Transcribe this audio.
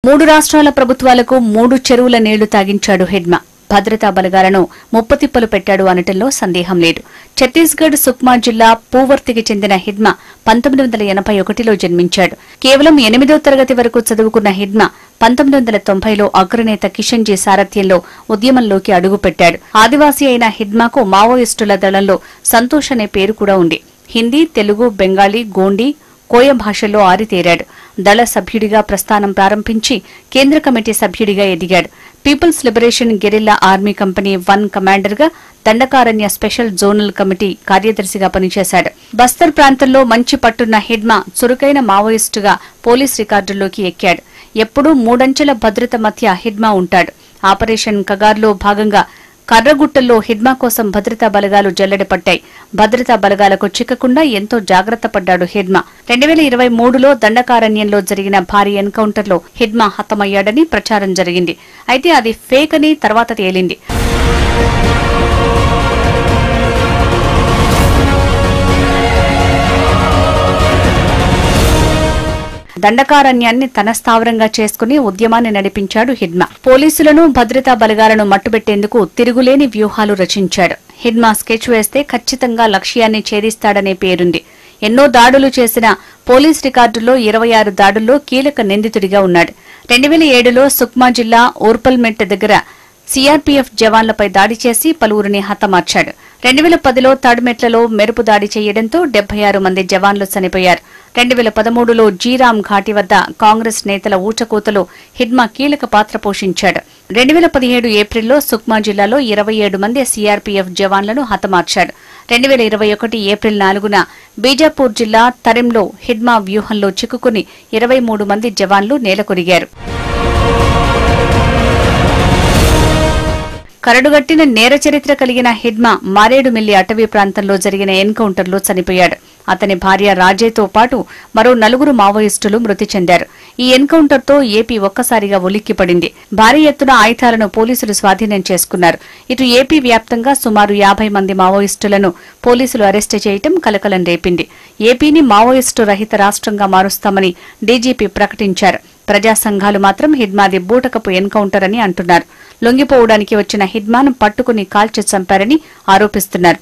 మూడు రాష్ట్రాల ప్రభుత్వాలకు 3 చెరువుల నీళ్లు తాగించాడు హిడ్మా. భద్రతా బలగాలను ముప్పతిప్పలు పెట్టాడు అనటంలో సందేహం లేదు. ఛత్తీస్గఢ్ సుక్మా జిల్లా పూవర్తికి చెందిన హిడ్మా 1981లో జన్మించాడు. కేవలం 8వ తరగతి వరకు చదువుకున్న హిడ్మా 1990లో అగ్రనేత కిషన్జీ సారథ్యంలో ఉద్యమంలోకి అడుగుపెట్టాడు. ఆదివాసీ అయిన హిడ్మాకు మావోయిస్టుల దళంలో సంతోష్ అనే పేరు కూడా ఉంది. హిందీ, తెలుగు, బెంగాలీ, గోండీ, కోయ భాషల్లో ఆరితేరాడు. దళ సభ్యుడిగా ప్రస్థానం ప్రారంభించి కేంద్ర కమిటీ సభ్యుడిగా ఎదిగాడు. People's liberation guerrilla army company 1 కమాండర్గా, దండకారణ్య స్పెషల్ జోనల్ కమిటీ కార్యదర్శిగా పనిచేశాడు. బస్తర్ ప్రాంతంలో మంచి పట్టున్న హిడ్మా చురుకైన మావోయిస్టుగా పోలీస్ రికార్డుల్లోకి ఎక్కాడు. ఎప్పుడూ 3 అంచెల భద్రత మధ్య హిడ్మా ఉంటాడు. ఆపరేషన్ కగార్లో భాగంగా కర్రగుట్టల్లో హిడ్మా కోసం భద్రతా బలగాలు జల్లెడపట్టాయి. భద్రతా బలగాలకు చిక్కకుండా ఎంతో జాగ్రత్త పడ్డాడు హిడ్మా. 2023లో దండకారణ్యంలో జరిగిన భారీ ఎన్కౌంటర్లో హిడ్మా హతమయ్యాడని ప్రచారం జరిగింది. అయితే అది ఫేక్ అని తర్వాత తేలింది. దండకారణ్యాన్ని తన స్థావరంగా చేసుకుని ఉద్యమాన్ని నడిపించాడు హిడ్మా. పోలీసులను, భద్రతా బలగాలను మట్టుబెట్టేందుకు తిరుగులేని వ్యూహాలు రచించాడు. హిడ్మా స్కెచ్ వేస్తే ఖచ్చితంగా లక్ష్యాన్ని ఛేదిస్తాడనే పేరుంది. ఎన్నో దాడులు చేసిన పోలీస్ రికార్డుల్లో 26 దాడుల్లో కీలక నిందితుడిగా ఉన్నాడు. 2007లో సుక్మా జిల్లా ఊర్పల్మెట్ దగ్గర సీఆర్పీఎఫ్ జవాన్లపై దాడి చేసి పలువురిని హతమార్చాడు. 2010లో తాడ్మెట్లలో మెరుపు దాడి చేయడంతో 76 మంది జవాన్లు చనిపోయారు. 2013లో జీరామ్ ఘాటి వద్ద కాంగ్రెస్ నేతల ఊచకోతలో హిడ్మా కీలక పాత్ర పోషించాడు. 2017 ఏప్రిల్లో సుక్మా జిల్లాలో 27 మంది సీఆర్పీఎఫ్ జవాన్లను హతమార్చాడు. 2021 ఏప్రిల్ 4న బీజాపూర్ జిల్లా తరెంలో హిడ్మా వ్యూహంలో చిక్కుకుని 23 మంది జవాన్లు నేలకొరిగారు. కరడుగట్టిన నేర చరిత్ర కలిగిన హిడ్మా మారేడుమిల్లి అటవీ ప్రాంతంలో జరిగిన ఎన్కౌంటర్లో చనిపోయాడు. అతని భార్య రాజేతో పాటు మరో 4 మావోయిస్టులు మృతి చెందారు. ఈ ఎన్కౌంటర్తో ఏపీ ఒక్కసారిగా ఉలిక్కిపడింది. భారీ ఎత్తున ఆయుధాలను పోలీసులు స్వాధీనం చేసుకున్నారు. ఇటు ఏపీ వ్యాప్తంగా సుమారు 50 మంది మావోయిస్టులను పోలీసులు అరెస్టు చేయడం కలకలం రేపింది. ఏపీని మావోయిస్టు రహిత రాష్ట్రంగా మారుస్తామని డీజీపీ ప్రకటించారు. ప్రజా సంఘాలు మాత్రం హిడ్మాది బూటకపు ఎన్కౌంటర్ అని అంటున్నారు. లొంగిపోవడానికి వచ్చిన హిడ్మాను పట్టుకుని కాల్చి చంపారని ఆరోపిస్తున్నారు.